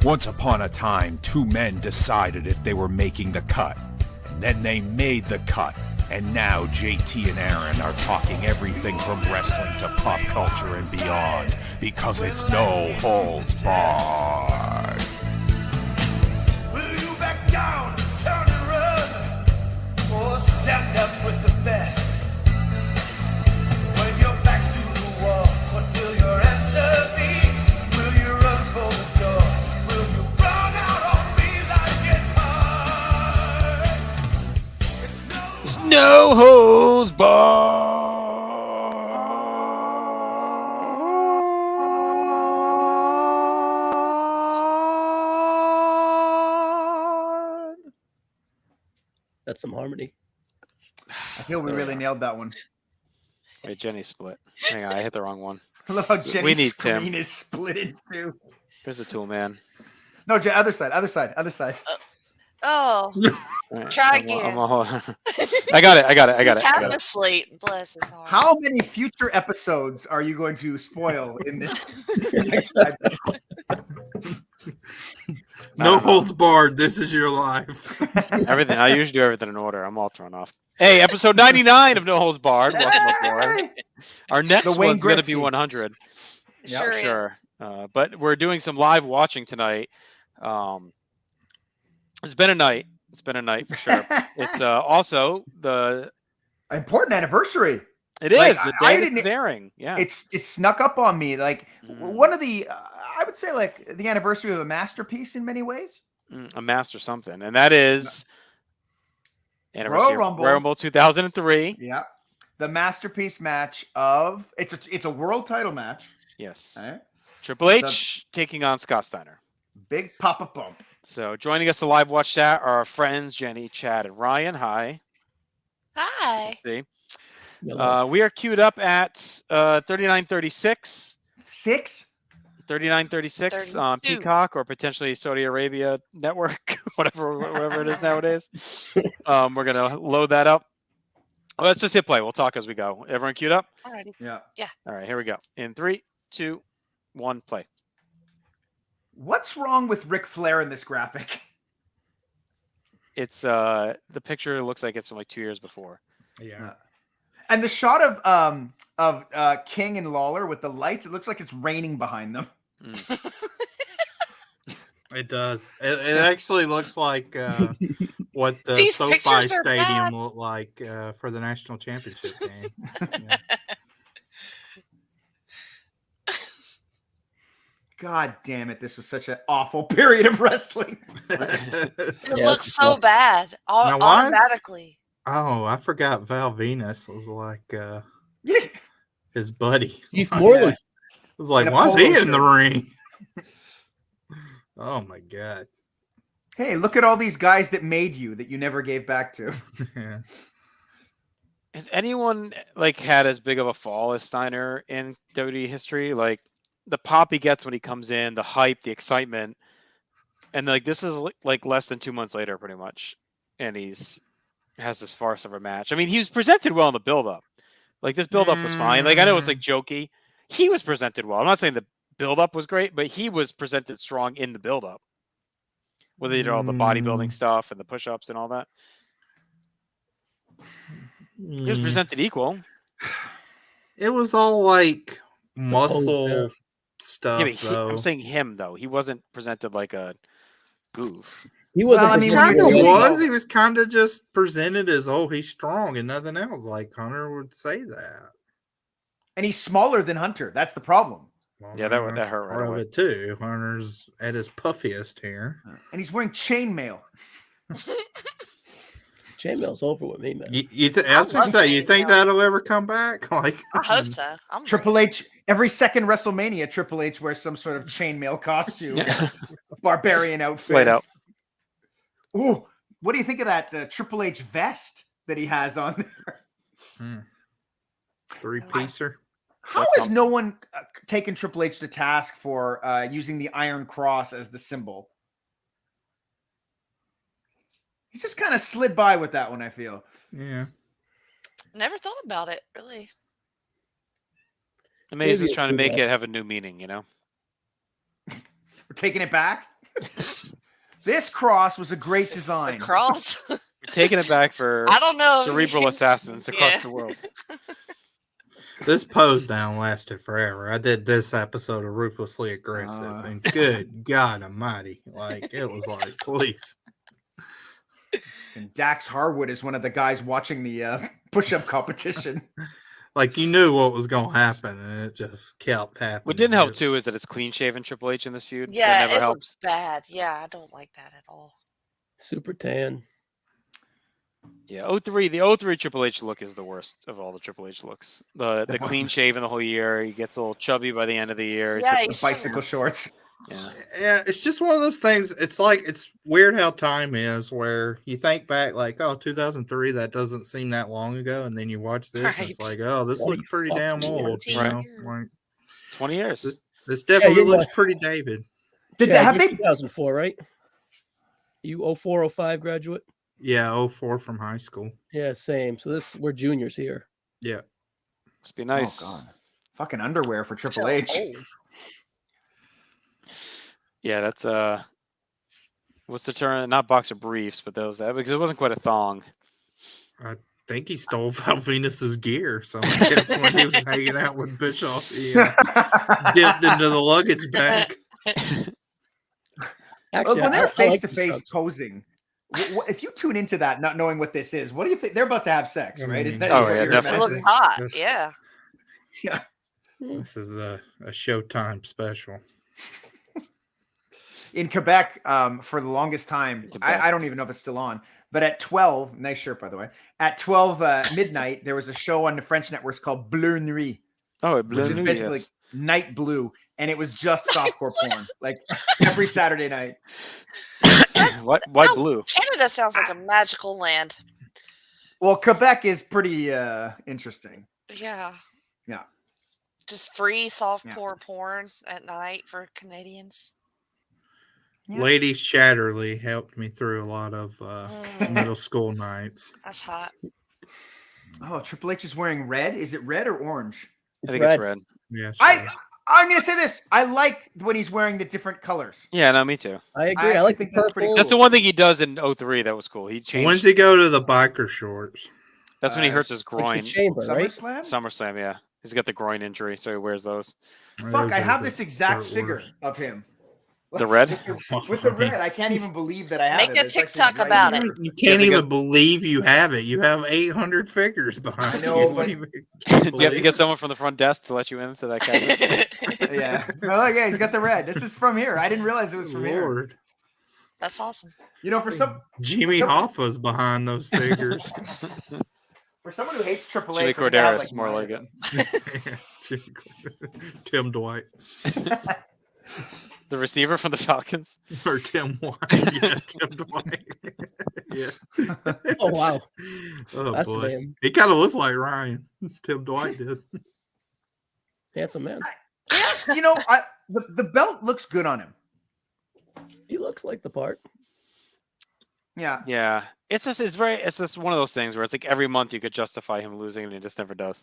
Once upon a time, two men decided if they were making the cut. Then they made the cut. And now JT and Aaron are talking everything from wrestling to pop culture and beyond, because it's no holds barred. Will you back down, turn and run, or stand up with the best? When you're back to the wall, what will your answer be? Will you run for the door? Will you run out on me like it's hard? It's No holds barred. That's some harmony. I feel we really nailed that one. Wait, Jenny split. Hang on, I hit the wrong one. I love how We Jenny's need screen Tim. is split in two. Here's the tool, man. No, other side. Oh, All right, Try I'm again. I got it. half asleep. Bless his heart. How many future episodes are you going to spoil in this next 5 minutes? No holds barred. This is your life. Everything. I usually do everything in order. I'm all thrown off. Hey, episode 99 of No Holds Barred. Welcome aboard. Our next The Wayne one's going to be Gretzky. 100. Yeah, Sure is. Sure. But we're doing some live watching tonight. It's been a night. It's been a night for sure. It's also the. Important anniversary. It is Like, the I day this didn't- is airing. Yeah. It snuck up on me. Like one of the, I would say, like the anniversary of a masterpiece in many ways. A master something, and that is anniversary Royal of Rumble 2003. Yeah, the masterpiece match of it's a world title match. Yes. All right? Triple H taking on Scott Steiner. Big Papa Bump. So joining us to live watch chat are our friends Jenny, Chad, and Ryan. Hi. Hi. See. Yellow. We are queued up at 3936. 3936 on 32. Peacock or potentially Saudi Arabia Network, whatever it is nowadays. We're gonna load that up. Let's just hit play. We'll talk as we go. Everyone queued up? Alrighty. Yeah. All right, here we go. In 3, 2, 1, play. What's wrong with Ric Flair in this graphic? It's the picture looks like it's from like 2 years before. Yeah. And the shot of King and Lawler with the lights, it looks like it's raining behind them. It does. It actually looks like what the These SoFi pictures are bad. Stadium looked like for the national championship game. Yeah. God damn it! This was such an awful period of wrestling. It looks so bad. Now, why is- Automatically. Oh, I forgot Val Venus was like his buddy. Keith I Morley. was like, In a why is he polo in the ring? Oh my god. Hey, look at all these guys that made you that you never gave back to. Yeah. Has anyone like had as big of a fall as Steiner in WWE history? Like the pop he gets when he comes in, the hype, the excitement, and like this is like less than 2 months later, pretty much, and has this farce of a match. I mean, he was presented well in the build-up. Like this build-up was fine. Like I know it was like jokey. He was presented well. I'm not saying the build-up was great, but he was presented strong in the build-up. Whether he did all the bodybuilding stuff and the push-ups and all that, he was presented equal. It was all like muscle there. stuff, Yeah, but though. I'm saying him though. He wasn't presented like a goof. He wasn't. Well, I mean, the Kind when of you're one- getting was. He was kind of just presented as, oh, he's strong and nothing else. Like Hunter would say that. And he's smaller than Hunter. That's the problem. Well, Yeah, that that's hurt right part of away. it too. Hunter's at his puffiest here. And he's wearing chainmail. Chainmail's over with me, man. I was gonna say, you think chainmail. that'll ever come back? Like, I hope so. I'm Triple H, every second WrestleMania, Triple H wears some sort of chainmail costume, Yeah. barbarian outfit. Played out. Ooh, what do you think of that Triple H vest that he has on there? three-piecer. How has no one taken Triple H to task for using the Iron Cross as the symbol? He's just kind of slid by with that one, I feel. Yeah. Never thought about it, really. Maybe he's Maybe just it's trying to good make it last- have a new meaning, you know? We're taking it back. This cross was a great design. Cross. We're taking it back for I don't know. cerebral assassins across Yeah. the world. This pose down lasted forever. I did this episode of Ruthlessly Aggressive, and good God Almighty, like it was like, please. And Dax Harwood is one of the guys watching the push-up competition. Like you knew what was going to happen, and it just kept happening. What didn't help too is that it's clean-shaven Triple H in this feud. Yeah, that never it helps. looks bad. Yeah, I don't like that at all. Super tan. Yeah, 03. The 03 Triple H look is the worst of all the Triple H looks. The clean shaven the whole year. He gets a little chubby by the end of the year. Yeah, The bicycle shorts. Yeah, it's just one of those things. It's like it's weird how time is, where you think back like, oh, 2003, that doesn't seem that long ago, and then you watch this, and it's Right. like, oh, this looks pretty damn old. You Right. know, like 20 years. this definitely you looks know. pretty David. Did Chad, have you're they? 2004, right? You 04, 05 graduate? Yeah, 04 from high school. Yeah, same. So we're juniors here. Yeah. Must be nice. Oh God, fucking underwear for Triple So H. old. Yeah, that's what's the term? Not boxer briefs, but those because it wasn't quite a thong. I think he stole Val Venus's gear. So I guess when he was hanging out with Bischoff, he dipped into the luggage bag. Actually, When they're I face like to these face shots. posing, if you tune into that not knowing what this is, what do you think? They're about to have sex, right? Is that Oh, is what yeah, you're definitely. It imagining? looks hot. Yes. Yeah. Yeah. This is a Showtime special. In Quebec, for the longest time, I don't even know if it's still on, but at 12, nice shirt, by the way, at 12 midnight, there was a show on the French networks called Bleu Nuit, Oh, which is basically night blue, and it was just softcore porn, like every Saturday night. Why Oh, blue? Canada sounds like a magical land. Well, Quebec is pretty interesting. Yeah. Yeah. Just free softcore porn at night for Canadians. Yeah. Ladies Chatterley helped me through a lot of middle school nights. That's hot. Oh, Triple H is wearing red. Is it red or orange? I think it's red. Yes. I'm gonna say this. I like when he's wearing the different colors. Yeah, no, me too. I agree. I I, like actually the think that's pretty purple. That's the one thing he does in 03 that was cool. He changed. When's he go to the biker shorts? That's when he hurts his Like groin. the chamber, right? SummerSlam? SummerSlam, yeah. He's got the groin injury, so he wears those. Fuck, Those I are have the this exact dirt figure worst. of him. The red? With the red. I can't even believe that I have Make it. a It's actually TikTok right about here. it. You can't You have to even believe you have it. You have 800 figures behind I know, you. but- You Do you have to believe get someone from the front desk to let you into that cabinet? Yeah. Oh, yeah, he's got the red. This is from here. I didn't realize it was from here. Lord. That's awesome. You know, for Jimmy Hoffa's behind those figures. someone who hates Triple Jimmy H, I think I have, Corderas, more nine like of it. them. Tim Dwight. The receiver from the Falcons. Or Tim White. Yeah, Tim Dwight. Yeah. Oh, wow. Oh, That's a boy. name. He kind of looks like Ryan. Tim Dwight did. Handsome man. Yes, you know, the belt looks good on him. He looks like the part. Yeah. Yeah. It's just one of those things where it's like every month you could justify him losing and he just never does.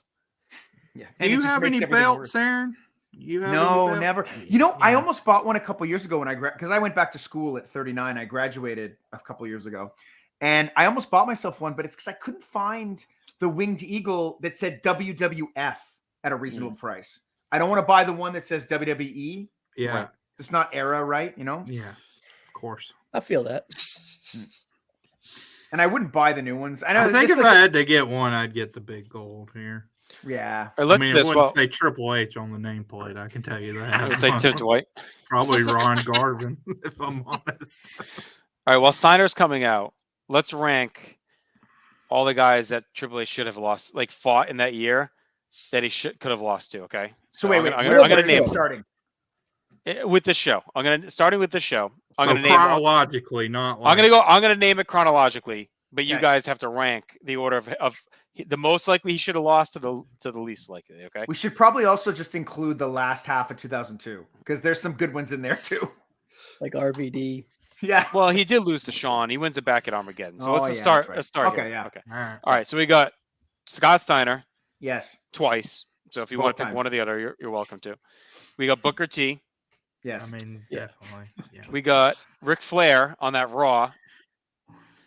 Yeah. Do you have any belts, Aaron? You have No, any belts? never. You know, I Yeah. almost bought one a couple years ago when because I went back to school at 39. I graduated a couple years ago, and I almost bought myself one, but it's because I couldn't find the winged eagle that said WWF at a reasonable price. I don't want to buy the one that says WWE. Yeah. Like, it's not era, right? You know. Yeah. Of course. I feel that. And I wouldn't buy the new ones. I know. I think this if like- I had to get one, I'd get the big gold here. yeah. Or I look mean, at it this. wouldn't Well, say Triple H on the nameplate. I can tell you I that. would say Tim Dwight. Probably Ron Garvin, if I'm honest. All right, while Steiner's coming out, let's rank all the guys that Triple H should have lost, like fought in that year that he could have lost to. Okay. So wait, I'm wait. gonna- where I'm gonna is name it them. starting. With this show. Starting with this show. I'm So gonna name. chronologically, not like I'm gonna name it chronologically, but you Okay. guys have to rank the order of the most likely he should have lost to the least likely. Okay. We should probably also just include the last half of 2002 because there's some good ones in there too. Like RVD. Yeah. Well, he did lose to Sean. He wins it back at Armageddon. So Oh, let's just yeah, start. that's right. Let's start. Okay, here. yeah. Okay. all right. All right. So we got Scott Steiner Yes. twice. So if you Both want to pick times. one or the other, you're welcome to. We got Booker T. Yes. I mean, Yeah. definitely. Yeah. We got Ric Flair on that Raw.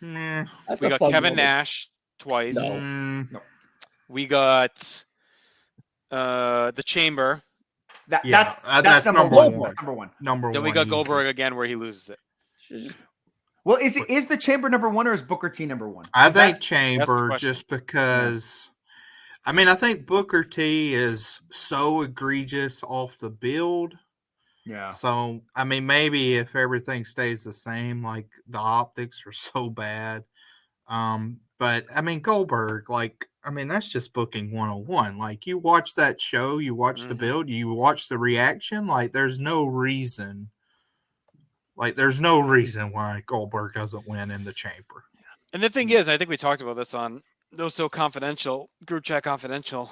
Meh. That's We a got fun Kevin moment. Nash twice. No. Mm, We got the Chamber. yeah, That's number number one. one. That's number one. Number Then one. we got easy. Goldberg again where he loses it. Should just Well, is the Chamber number one or is Booker T number one? I 'Cause think that's- Chamber question. just because. I mean, I think Booker T is so egregious off the build. Yeah. So, I mean, maybe if everything stays the same, like the optics are so bad. But I mean, Goldberg, like, I mean, that's just booking 101. Like, you watch that show, you watch the build, you watch the reaction. Like, there's no reason. Like, there's no reason why Goldberg doesn't win in the Chamber. And the thing is, I think we talked about this on those so confidential group chat confidential.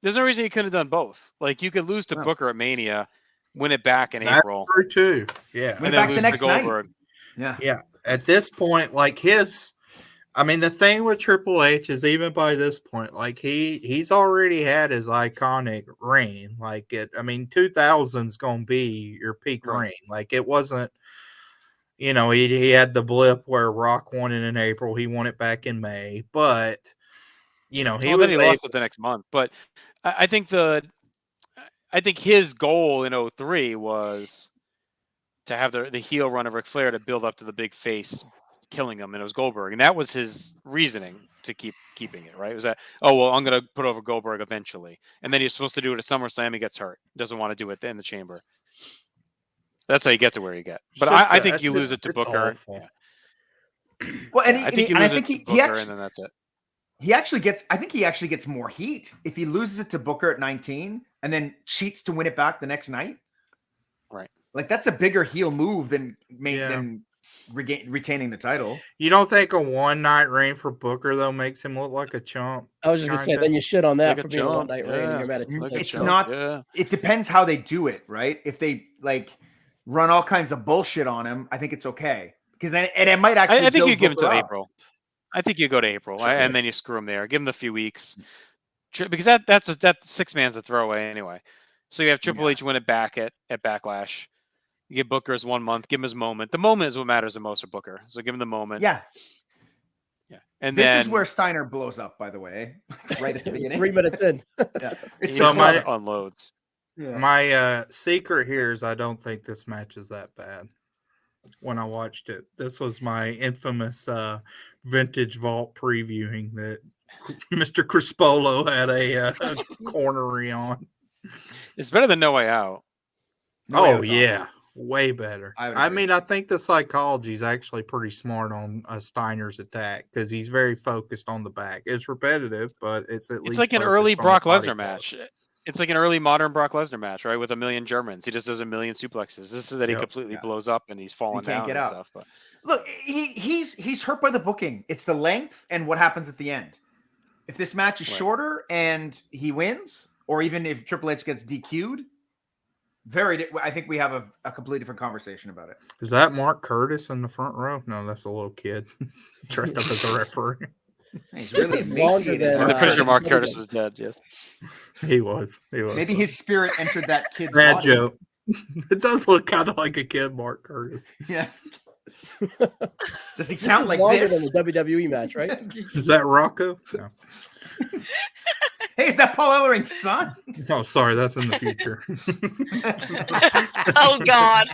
There's no reason you couldn't have done both. Like you could lose to Booker at Mania, win it back in That's April, true too. Yeah, Win and it then back the lose next to night. Goldberg. Yeah. yeah. At this point, like I mean, the thing with Triple H is even by this point, like he's already had his iconic reign. Like I mean, 2000's gonna be your peak reign. Like it wasn't. You know, he had the blip where Rock won it in April. He won it back in May, but you know Then he lost it the next month. But I think his goal in 2003 was to have the heel run of Ric Flair to build up to the big face killing him, and it was Goldberg, and that was his reasoning to keeping it. Right? It was that I'm going to put over Goldberg eventually, and then he's supposed to do it at SummerSlam. He gets hurt, doesn't want to do it in the Chamber. That's how you get to where you get. But I think you lose it to Booker. Yeah. Well, and I think you lose it to Booker, and then that's it. I think he actually gets more heat if he loses it to Booker at 19 and then cheats to win it back the next night. Right. Like that's a bigger heel move than retaining the title. You don't think a one night reign for Booker though makes him look like a chump? I was just gonna say, then you shit on that for being a one night reign, and yeah. you're mad at Like a It's chump, not. yeah. It depends how they do it, right? If they like run all kinds of bullshit on him, I think it's okay because then it might actually. I think build you give it Booker to up. April. I think you go to April, and then you screw him there. Give him the few weeks, because that 6 man's a throwaway anyway. So you have Triple H win it back at Backlash. You give Booker his 1 month. Give him his moment. The moment is what matters the most for Booker. So give him the moment. Yeah. And this then is where Steiner blows up, by the way, right at the beginning. 3 minutes in. Yeah. he So unloads. Yeah. My secret here is I don't think this match is that bad. When I watched it, this was my infamous vintage vault previewing that Mr. Crispolo had a cornery on. It's better than No Way Out. No Way Oh Out's yeah, way better. I would I agree. mean, I think the psychology is actually pretty smart on Steiner's attack because he's very focused on the back. It's repetitive, but it's at least It's like an focused early on the Brock body Lesnar part. match. It's like an early modern Brock Lesnar match, right? With a million Germans. He just does a million suplexes. This is that he Yep. completely blows up and he's falling can't down get and out. stuff. But Look, he's hurt by the booking. It's the length and what happens at the end. If this match is shorter and he wins, or even if Triple H gets DQ'd, I think we have a completely different conversation about it. Is that Mark Curtis in the front row? No, that's a little kid dressed up as a referee. He's really Longer emaciated. than, I'm pretty sure Mark Sullivan. Curtis was dead. Yes. He was. Maybe his spirit entered that kid's bad body. joke. It does look kind of like a kid, Mark Curtis. Yeah. Does he This count is like longer this? than the WWE match, right? Is that Rocco? No. Hey, is that Paul Ellering's son? Oh, sorry, that's in the future. Oh God.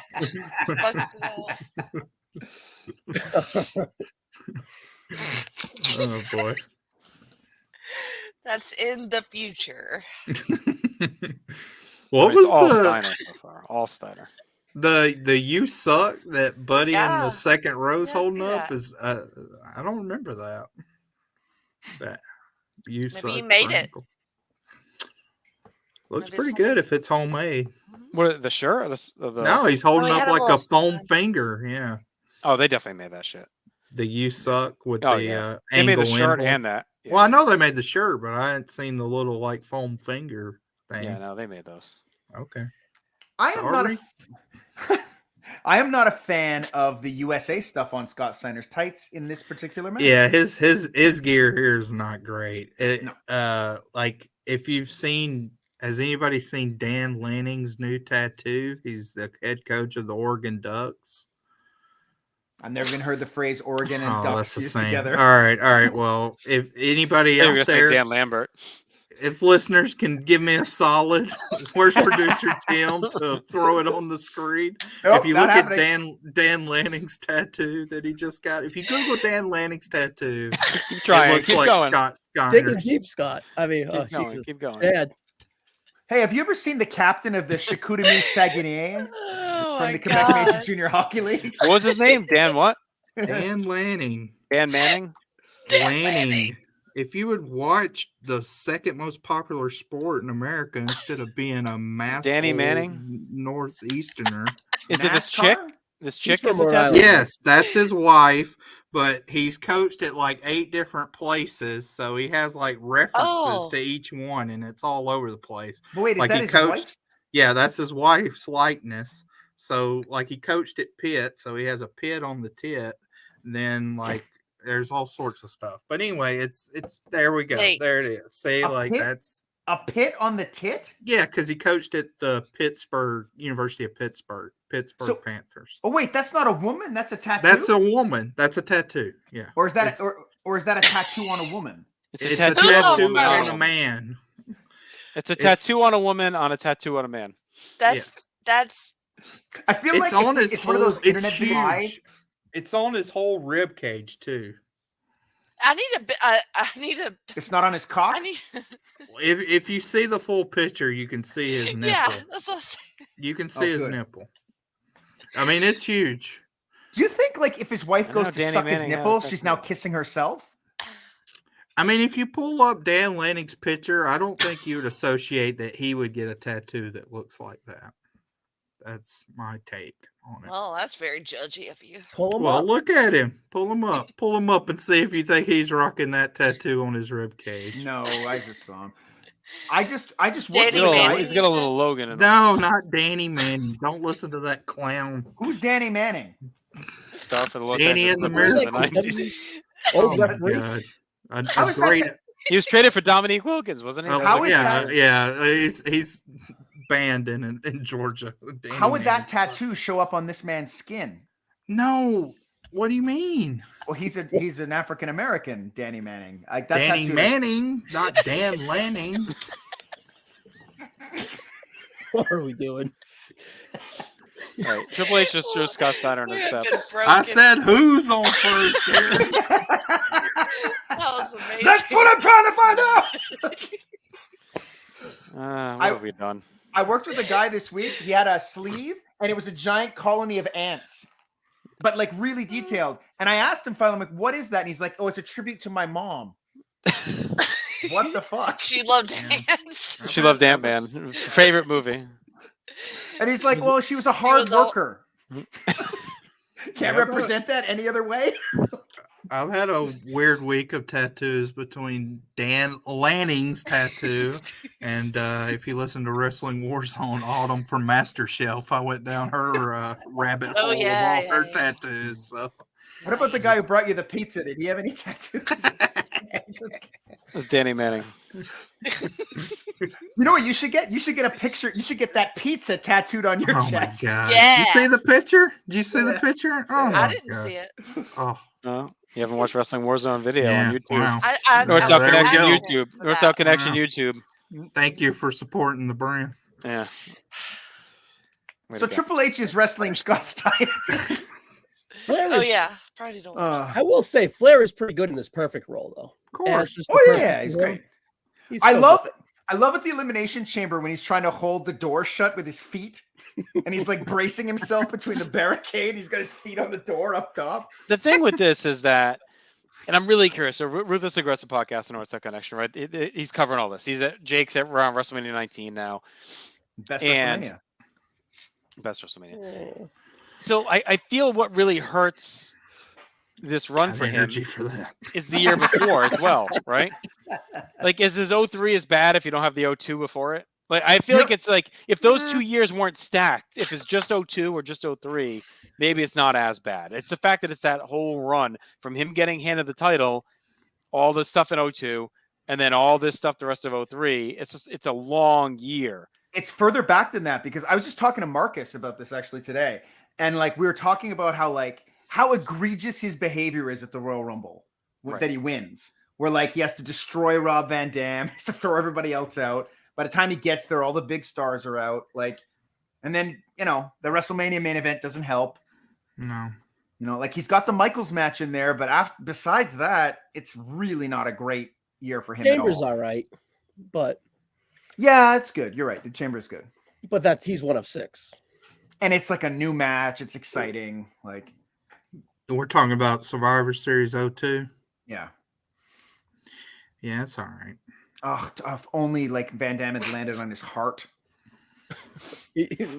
Oh boy. That's in the future. What It's all was Steiner so far. All Steiner. the you suck that Buddy in Yeah. the second row's Yeah, holding see up that. is I don't remember that. That you suck. you made it. Frankel. Looks Maybe it's pretty good if it's homemade. What the shirt? Or the... No, he's holding he up had a like a little foam sign. finger. Yeah. Oh, they definitely made that shit. The you suck with Oh the yeah. They made angle the shirt emblem. and that. Yeah. Well, I know they made the shirt, but I hadn't seen the little like foam finger thing. Yeah, no, they made those. Okay. I am not Sorry. I am not a fan of the USA stuff on Scott Steiner's tights in this particular match. Yeah, his gear here is not great. Like if you've seen Has anybody seen Dan Lanning's new tattoo? He's the head coach of the Oregon Ducks. I've never even heard the phrase Oregon and Oh, Ducks that's the used same. together. All right. Well, if anybody I think we're out gonna say there, Dan Lambert. if listeners can give me a solid, where's producer Tim to throw it on the screen? Nope, If you not look at happening. Dan Lanning's tattoo that he just got, if you Google Dan Lanning's tattoo, Keep it trying. looks Keep like going. Scott Dig Steiner. and keep, Scott. I mean, oh, Keep going. Jesus. Keep going. Dad. Hey, have you ever seen the captain of the Chicoutimi Saguenay Oh from my the Quebec Major god. Junior Hockey League? What was his name? Dan what? Dan Lanning. Dan Manning? Lanning. If you would watch the second most popular sport in America instead of being a mass Danny old Manning? Northeasterner. Is it this chick? NASCAR? This chick from is the Rhode tattoo? Island. Yes, that's his wife, but he's coached at like 8 different places, so he has like references Oh. to each one, and it's all over the place. But wait, is Like that he his coached- wife's? Yeah, that's his wife's likeness. So like he coached at Pitt, so he has a pit on the tit. Then like there's all sorts of stuff. But anyway, it's there we go. Hey. There it is. See, A like pit? that's A pit on the tit? yeah, because he coached at the University of Pittsburgh So- Panthers. Oh wait, that's not a woman. That's a tattoo. That's a woman. That's a tattoo. Yeah. or is that It's- or is that a tattoo on a woman? It's It's a a tattoo on a tattoo woman. on first. a man. It's a It's- tattoo on a woman on a tattoo on a man. That's I feel It's like on his it's one of those whole- internet it's live. huge. It's on his whole rib cage too. I need a It's not on his cock. I need If you see the full picture, you can see his nipple. yeah, that's what I'm saying. You can see Oh, his good. nipple. I mean, it's huge. Do you think like if his wife I goes know to Danny suck his Manning had a nipples, she's tattoo. now kissing herself? I mean, if you pull up Dan Lanning's picture, I don't think you would associate that he would get a tattoo that looks like that. That's my take on it. Well, that's very judgy of you. Pull him Well, up. look at him. Pull him up. Pull him up and see if you think he's rocking that tattoo on his rib cage. No, I just saw him. I just Danny worked with He's a got a guy. little- he's got a little Logan in him. No, not Danny Manning. Don't listen to that clown. Who's Danny Manning? Star for the Los Danny Angeles and the Clippers in the Miracle. 90s. Oh, my referee. God. A How is that great. He was traded for Dominique Wilkins, wasn't he? Oh, How is yeah, that- yeah. He's banned in Georgia. Danny How would that Manning. tattoo show up on this man's skin? No. What do you mean? Well, he's an African American, Danny Manning. That Danny tattoo- Manning, not Dan Lanning. What are we doing? All right. Triple H just threw Scott Steiner in We his have been steps. broken. I said who's on first here? That was amazing. That's what I'm trying to find out. What have we done? I worked with a guy this week. He had a sleeve, and it was a giant colony of ants, but like really detailed. And I asked him finally, I'm like, "What is that?" And he's like, "Oh, it's a tribute to my mom." What the fuck? She loved ants. She loved Ant-Man. Favorite movie. And he's like, "Well, she was a hard was all- worker." Can't Yeah, represent that any other way. I've had a weird week of tattoos between Dan Lanning's tattoo and if you listen to Wrestling Warzone Autumn from Master Shelf, I went down her rabbit Oh, hole yeah, of all her yeah. tattoos. So What about the guy who brought you the pizza? Did he have any tattoos? It's Danny Manning. You know what you should get? You should get a picture. You should get that pizza tattooed on your oh my chest. god! Did Yeah. you see the picture? Did you see the Yeah. picture? Oh I my didn't God. see it. Oh No, you haven't watched Wrestling Warzone video yeah! on YouTube. Wow. North I South there we Connection go. YouTube. North South Connection Wow. YouTube. Thank you for supporting the brand. Yeah. Way So to go. Triple H is wrestling Scott Steiner. Flair Oh is- yeah, probably don't. I will say Flair is pretty good in this perfect role, though. Of As course. just the Oh yeah, perfect yeah, he's role. great. He's I so love good. I love at the Elimination Chamber when he's trying to hold the door shut with his feet. And he's like bracing himself between the barricade. He's got his feet on the door up top. The thing with this is that, and I'm really curious. So, Ruthless Aggressive Podcast and North South Connection, right? He's covering all this. Jake's around WrestleMania 19 now. Best And- WrestleMania. Best WrestleMania. So I feel what really hurts this run Have for him energy for that. is the year before as well, right? Like, is his 03 as bad if you don't have the 02 before it? Like, I feel like it's like if those 2 years weren't stacked, if it's just 02 or just 03, maybe it's not as bad. It's the fact that it's that whole run from him getting handed the title, all the stuff in 02, and then all this stuff the rest of 03. It's a long year. It's further back than that because I was just talking to Marcus about this actually today, and like we were talking about how egregious his behavior is at the Royal Rumble that he wins. Where like he has to destroy Rob Van Dam, he has to throw everybody else out. By the time he gets there, all the big stars are out. Like, and then the WrestleMania main event doesn't help. No. Like he's got the Michaels match in there, but besides that, it's really not a great year for him Chambers at all. all right, but yeah, it's good. You're right. The Chamber's good, but he's one of 6, and it's like a new match. It's exciting. Like We're talking about Survivor Series 02. Yeah, it's all right. Oh, if only like Van Dam had landed on his heart.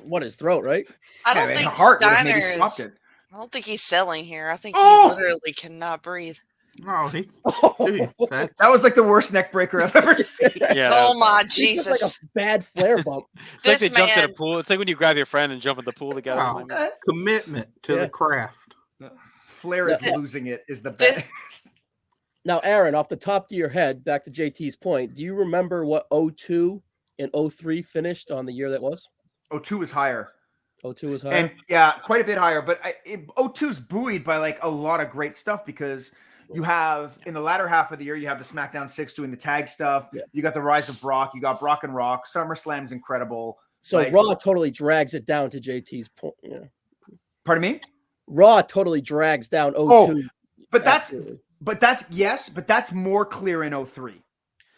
What, his throat, right? I don't His think heart would have Steiner maybe stopped is. it. I don't think he's selling here. I think Oh! he literally cannot breathe. No, dude, That was like the worst neck breaker I've ever seen. Yeah. Oh my It's Jesus! just like a bad flare bump. It's like This they jumped in a man, pool. It's like when you grab your friend and jump in the pool together. Oh. Commitment to the craft. Flair is Yeah. losing it is the This- best. Now, Aaron, off the top of your head, back to JT's point, do you remember what 02 and 03 finished on the year that was? 02 was higher. 02 was higher. And yeah, quite a bit higher. But 02's buoyed by like a lot of great stuff because you have in the latter half of the year, you have the SmackDown 6 doing the tag stuff. Yeah. You got the rise of Brock. You got Brock and Rock. SummerSlam's incredible. So like- Raw totally drags it down to JT's point. Yeah. Pardon me? Raw totally drags down 02. Oh, but absolutely. that's more clear in 03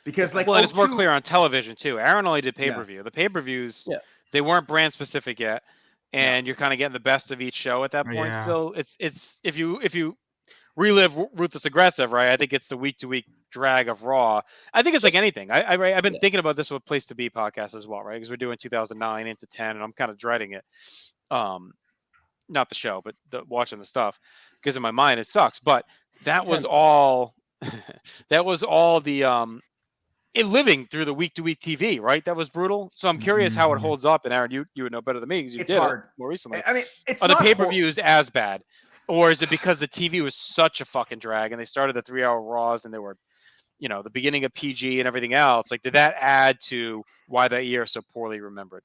because like well, and it's more 02 clear on television too. Aaron only did pay-per-view. The pay-per-views, Yeah. they weren't brand specific yet, and you're kind of getting the best of each show at that point. Yeah. So it's if you relive Ruthless Aggressive, right? I think it's the week-to-week drag of Raw. I think it's like anything. I've been thinking about this with Place to Be podcast as well, right? Because we're doing 2009 into 10, and I'm kind of dreading it. Not the show, but watching the stuff, because in my mind it sucks. But that was all. That was all the living through the week-to-week TV, right? That was brutal. So I'm curious how it holds up. And Aaron, you would know better than me because you It's did hard. it more recently. I mean, it's Are the not pay-per-views as bad, or is it because the TV was such a fucking drag and they started the 3-hour Raws and they were, the beginning of PG and everything else? Like, did that add to why that year is so poorly remembered?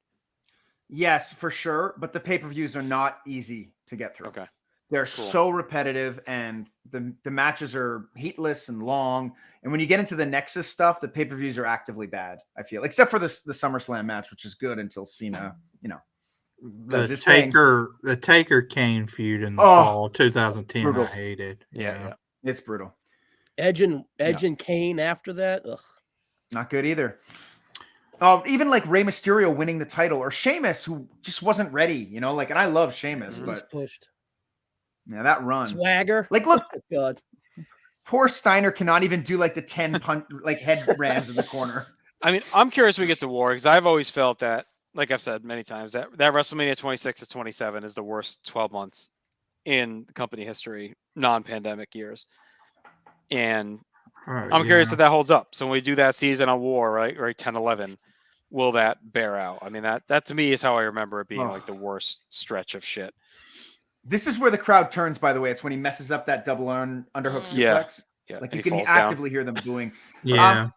Yes, for sure. But the pay-per-views are not easy to get through. Okay. They're Cool. so repetitive and the matches are heatless and long. And when you get into the Nexus stuff, the pay-per-views are actively bad, I feel. Except for the SummerSlam match, which is good until Cena, does his thing. The Taker Kane feud in the Oh, fall of 2010 brutal. I hated. Yeah. It's brutal. Edge and Kane after that. Ugh. Not good either. Even like Rey Mysterio winning the title or Sheamus, who just wasn't ready, and I love Sheamus, He's but pushed. yeah, that run. Swagger. Like, look, Oh, God. poor Steiner cannot even do like the 10 punch, like head rams in the corner. I mean, I'm curious when we get to War, because I've always felt that, like I've said many times, that WrestleMania 26 to 27 is the worst 12 months in company history, non-pandemic years. And I'm curious if that holds up. So when we do that season on War, right 10, 11, will that bear out? I mean, that to me is how I remember it being like the worst stretch of shit. This is where the crowd turns, by the way. It's when he messes up that double underhook Yeah. suplex. Yeah, Like and you he can falls down. actively hear them booing. Yeah.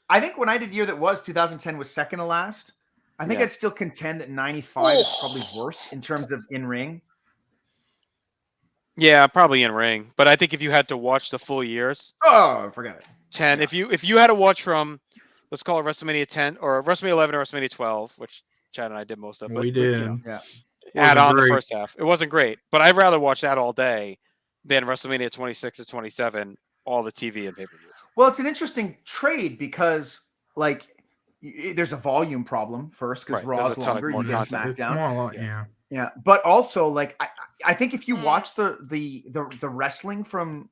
I think when I did year that was 2010 was second to last. I think Yeah. I'd still contend that 95 is probably worse in terms of in ring. Yeah, probably in ring. But I think if you had to watch the full years, Oh, forget it. 10, if you had to watch from, let's call it WrestleMania 10 or WrestleMania 11 or WrestleMania 12, which Chad and I did most of. But, We but, did. Yeah. add Wasn't on great. the first half. It wasn't great, but I'd rather watch that all day than WrestleMania 26 to 27, all the TV and pay-per-views. Well, it's an interesting trade because, like, there's a volume problem first because Right, Raw's there's a ton of longer. more You get content. It's SmackDown. more like, yeah. Yeah, but also like I think if you watch the wrestling from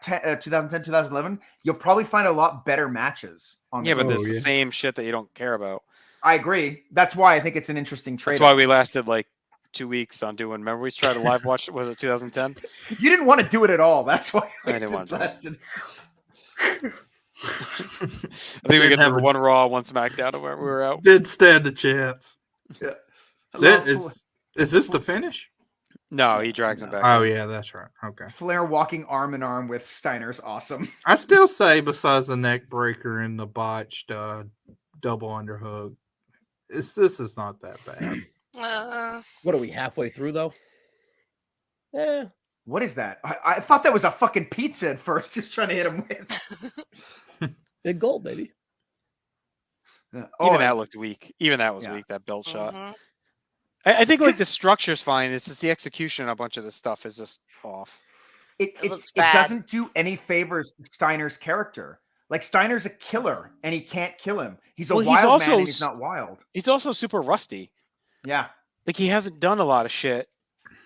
2010 2011, you'll probably find a lot better matches on. Yeah, the but TV. it's the same shit that you don't care about. I agree. That's why I think it's an interesting trade. That's why we lasted like 2 weeks on doing. Remember we tried to live watch? Was it 2010? You didn't want to do it at all. That's why I didn't want to do it. lasted. I think we Didn't get have through a- one Raw, one SmackDown, and we were out. Didn't stand a chance. Yeah. Is this the finish? No, he drags him back. Oh in. yeah, that's right. Okay. Flair walking arm in arm with Steiner's awesome. I still say, besides the neck breaker and the botched double underhook, this is not that bad. What are we halfway through though? Yeah. What is that? I thought that was a fucking pizza at first. He was trying to hit him with. Big goal, baby. Even that looked weak. Even that was Yeah. weak. That belt shot. Mhm. I think like the structure's fine. It's just the execution. A bunch of this stuff is just off. It looks bad. doesn't do any favors to Steiner's character. Like Steiner's a killer, and he can't kill him. He's a Well, he's wild also man, and he's not wild. He's also super rusty. Yeah, Like he hasn't done a lot of shit.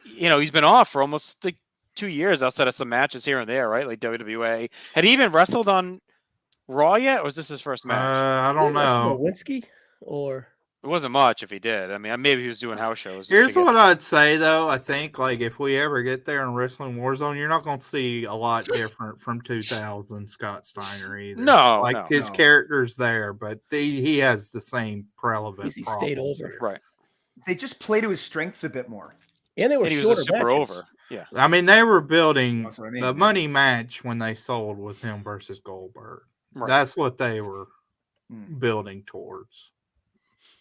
You know, he's been off for almost like 2 years outside of some matches here and there, right? Like WWA. Had he even wrestled on Raw yet, or was this his first match? I don't know. Lewinsky or It wasn't much if he did. I mean, maybe he was doing house shows. Here's what I'd say though. I think like if we ever get there in Wrestling Warzone, you're not going to see a lot different from 2000 Scott Steiner either. No, like no, his no. character's there, but he has the same relevant he stayed problems. over. Right. they just play to his strengths a bit more. And they were And he was shorter a super matches. over. Yeah. I mean, they were building That's what I mean, the yeah. money match when they sold was him versus Goldberg. Right. That's what they were Hmm. building towards.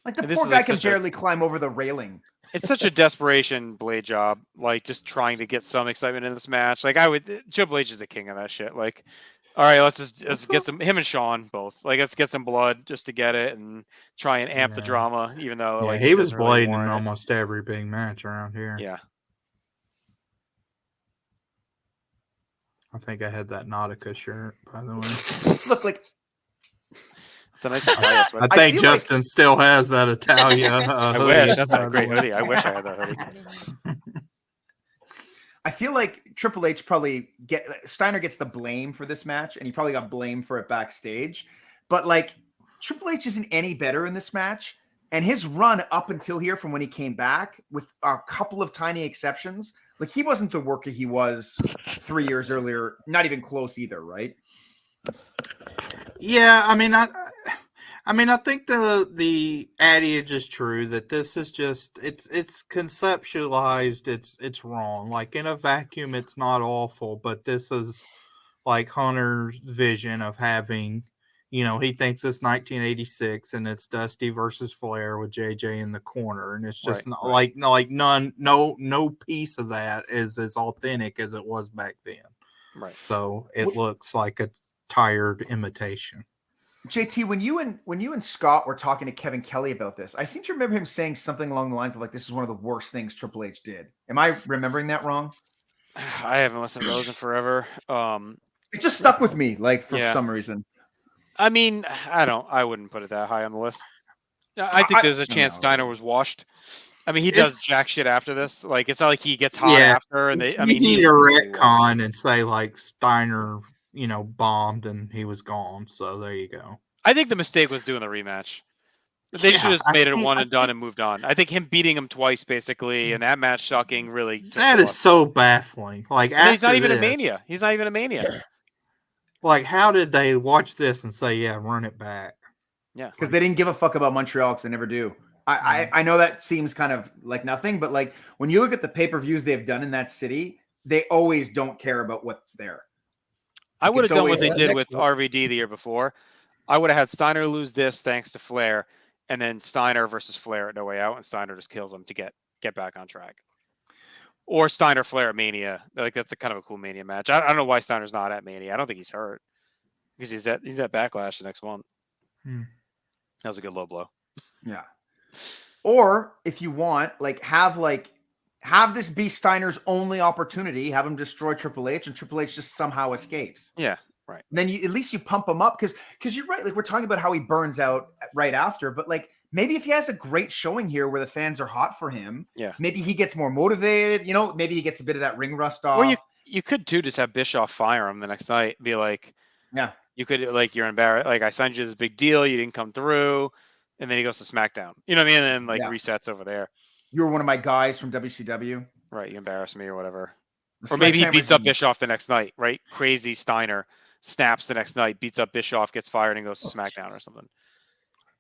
Like the And this poor is guy like can such a- barely climb over the railing. It's such a desperation blade job, like just trying to get some excitement in this match. Like Triple H is the king of that shit. Like, all right, let's get him and Sean both. Like, let's get some blood just to get it and try and amp the Yeah. drama, even though Yeah, like he was doesn't really blading in warrant it. almost every big match around here. Yeah, I think I had that Nautica shirt, by the way. Look, like it's a nice Italia sweater. I think feel like- Justin still has that Italia. I hoodie, wish that's by a the great way. hoodie. I wish I had that hoodie. I feel like Triple H probably Steiner gets the blame for this match, and he probably got blamed for it backstage. But like Triple H isn't any better in this match, and his run up until here, from when he came back, with a couple of tiny exceptions, like he wasn't the worker he was 3 years earlier. Not even close either, right? Yeah, I mean, I think the adage is true that this is just it's conceptualized. It's wrong. Like in a vacuum, it's not awful, but this is like Hunter's vision of having. You know, he thinks it's 1986 and it's Dusty versus Flair with JJ in the corner, and it's just Right, no piece of that is as authentic as it was back then. Right. So it looks like a tired imitation. JT, when you and Scott were talking to Kevin Kelly about this, I seem to remember him saying something along the lines of like, "This is one of the worst things Triple H did." Am I remembering that wrong? I haven't listened to those in forever. It just stuck with me, like for Yeah. some reason. I mean, I wouldn't put it that high on the list. I think there's a chance no. Steiner was washed. I mean, he does It's- jack shit after this. Like, it's not like he gets hot Yeah, after. And It's I mean, easy he to was really well. retcon and say like Steiner, bombed and he was gone. So there you go. I think the mistake was doing the rematch. They Yeah, should have I made it think- one I and done and moved on. I think him beating him twice, basically, and that match sucking really. That is so baffling. Like And he's not after even a this, mania. He's not even a mania. Like, how did they watch this and say, "Yeah, run it back"? Yeah. Because they didn't give a fuck about Montreal, because they never do. I know that seems kind of like nothing, but like when you look at the pay-per-views they've done in that city, they always don't care about what's there. I would have It's done what always- they Well, did next with one. RVD the year before. I would have had Steiner lose this thanks to Flair, and then Steiner versus Flair at No Way Out, and Steiner just kills him to get back on track. Or Steiner Flair at Mania. Like that's a kind of a cool Mania match. I don't know why Steiner's not at Mania. I don't think he's hurt because he's at Backlash the next month. Hmm. That was a good low blow. Yeah. Or if you want, have this be Steiner's only opportunity, have him destroy Triple H, and Triple H just somehow escapes. Yeah, right. Then at least you pump him up because you're right. Like we're talking about how he burns out right after, but like maybe if he has a great showing here where the fans are hot for him, Yeah. maybe he gets more motivated. Maybe he gets a bit of that ring rust off. Or you could too just have Bischoff fire him the next night. Be like, Yeah. you could like you're embarrassed. Like I signed you this big deal, you didn't come through, and then he goes to SmackDown. You know what I mean? And then Yeah. resets over there. You were one of my guys from WCW. Right, you embarrass me or whatever. The Or maybe he Sledgehammer's beats up in- Bischoff the next night, right? Crazy Steiner snaps the next night, beats up Bischoff, gets fired, and goes to SmackDown or something.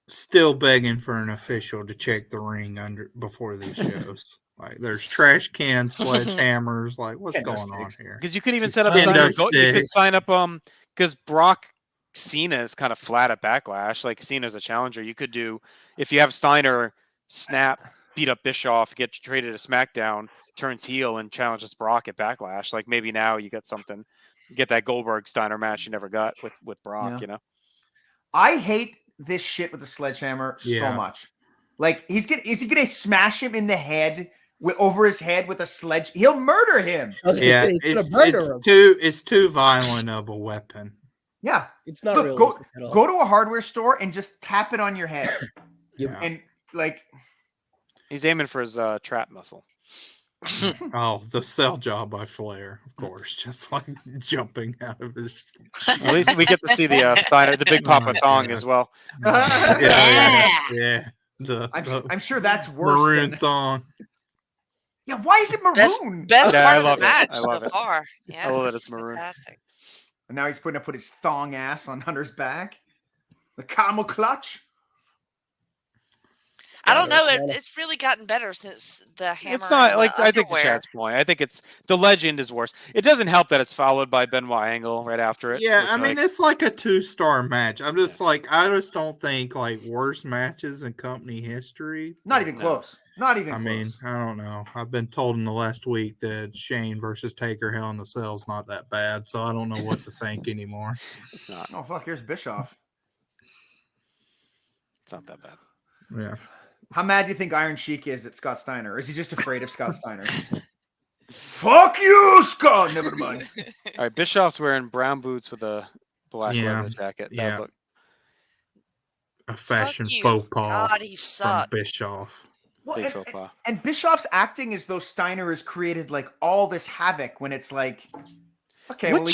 still begging for an official to check the ring under before these shows. Like, there's trash cans, sledgehammers. Like, what's Kendo going on sticks. here? Because you could even set up Kendo Steiner. You could sticks. sign up because Brock Cena is kind of flat at Backlash. Like Cena's a challenger. You could do if you have Steiner snap, beat up Bischoff, get traded to SmackDown, turns heel and challenges Brock at Backlash. Like maybe now you get something, get that Goldberg Steiner match you never got with Brock. Yeah. You know, I hate this shit with the sledgehammer so Yeah. much. Like is he gonna smash him in the head over his head with a sledge? He'll murder him. I was gonna Yeah, say, it's gonna murder him. it's too violent of a weapon. Yeah. It's not Look, realistic at all. go to a hardware store and just tap it on your head. Yeah. And like he's aiming for his trap muscle. Oh, the cell job by Flair, of course, just like jumping out of his. At least we get to see the Steiner, the Big Papa thong as well. Yeah. I'm sure that's worse. Maroon Than, thong. yeah, why is it maroon? Best Yeah, part I of love the it. match I love so it. far. Yeah, I love that it's maroon. Fantastic. And now he's putting his thong ass on Hunter's back. The camel clutch. I don't know. It's really gotten better since the hammer. It's not and like the I think to underwear. Chad's point. I think it's the legend is worse. It doesn't help that it's followed by Benoit Angle right after it. Yeah, which, I mean, it's like a 2-star match. I'm just like, I just don't think like worst matches in company history. Not even close. Not even I close. mean, I don't know. I've been told in the last week that Shane versus Taker Hell in the Cell's not that bad, so I don't know what to think anymore. it's not. Oh fuck, here's Bischoff. It's not that bad. Yeah. How mad do you think Iron Sheik is at Scott Steiner? Or is he just afraid of Scott Steiner? Fuck you, Scott. Never mind. All right, Bischoff's wearing brown boots with a black Yeah, leather jacket. Bad yeah. look. A fashion Fuck you. faux pas God, he from sucks. Bischoff. Well, Big faux pas. and Bischoff's acting as though Steiner has created like all this havoc when it's like, okay, well,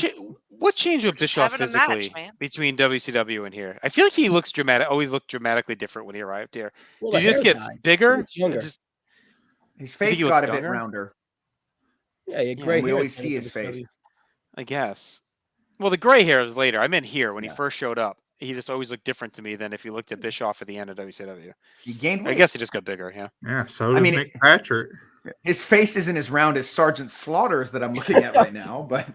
What changed with Just Bischoff having a match, physically man. between WCW and here? I feel like he looks dramatic. Always looked dramatically different when he arrived here. Well, Did the he just hair get dyed. He bigger? looks younger. Just his think face he got a looked bit younger? rounder. Yeah, Yeah, gray we hair always is see kinda his good face. stuff. I guess. Well, the gray hair is later. I meant here when Yeah. he first showed up. He just always looked different to me than if you looked at Bischoff at the end of WCW. He gained weight. I guess he just got bigger. Yeah. Yeah, so does mean, Nick Patrick. His face isn't as round as Sergeant Slaughter's that I'm looking at right now, but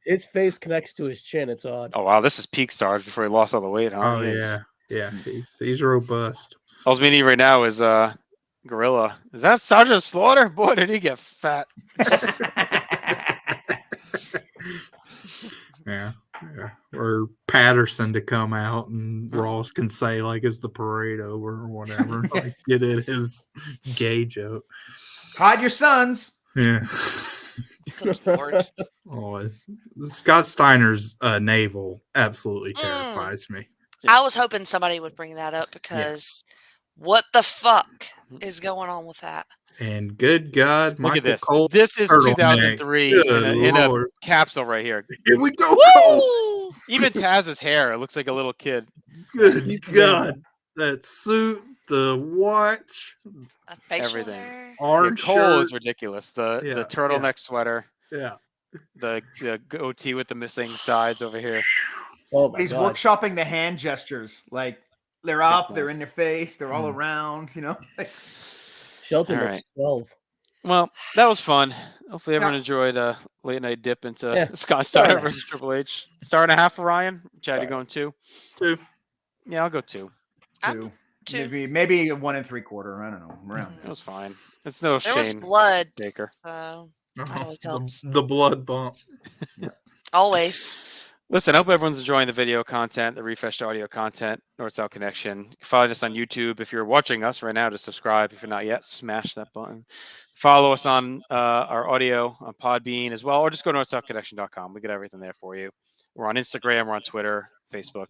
His face connects to his chin. It's odd. Oh wow, this is peak Sarge before he lost all the weight. Huh? Oh yeah, yeah. He's robust. All we need right now is Gorilla. Is that Sergeant Slaughter? Boy, did he get fat. Yeah, yeah. Or Patterson to come out and Ross can say like it's the parade over or whatever. Like get it his gay joke. hide your sons. Yeah. Good Lord. Always. Scott Steiner's navel absolutely terrifies me. I was hoping somebody would bring that up because what the fuck is going on with that? And good God, Look Michael at this. Cole. This is turtleneck. 2003 Good in a Lord. capsule right here. Here we go, Cole. Woo! Even Taz's hair, it looks like a little kid. Good God. That suit, the watch, A facial Everything. hair. Yeah, orange Cole shirt. is ridiculous. The Yeah, turtleneck sweater, Yeah. the goatee with the missing sides over here. Oh my He's god. workshopping the hand gestures. Like they're up, they're in their face, they're all around, you know. Shelton All looks right. 12. Well, that was fun. Hopefully everyone Yeah. enjoyed a late night dip into Yeah, Scott star and Steiner a versus Triple H. Star and a half for Ryan. Chad, you Star. going 2? 2. Yeah, I'll go 2. Two. Two. Maybe a 1 3/4. I don't know. Around It was fine. It's no There was Shane blood, Baker. so always helps. The blood bump. Always. Listen, I hope everyone's enjoying the video content, the refreshed audio content, North-South Connection. Follow us on YouTube. If you're watching us right now, to subscribe. If you're not yet, smash that button. Follow us on our audio on Podbean as well, or just go to northsouthconnection.com. We get everything there for you. We're on Instagram, we're on Twitter, Facebook,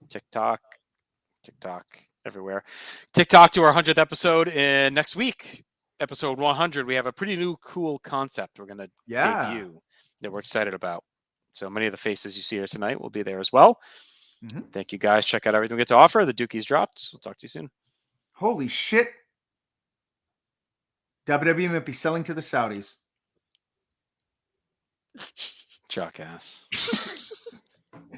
TikTok, everywhere. TikTok to our 100th episode in next week, episode 100. We have a pretty new, cool concept we're going to debut that we're excited about. So many of the faces you see here tonight will be there as well. Mhm. Thank you guys. Check out everything we get to offer. The Dookies dropped. We'll talk to you soon. Holy shit. WWE might be selling to the Saudis. Jackass.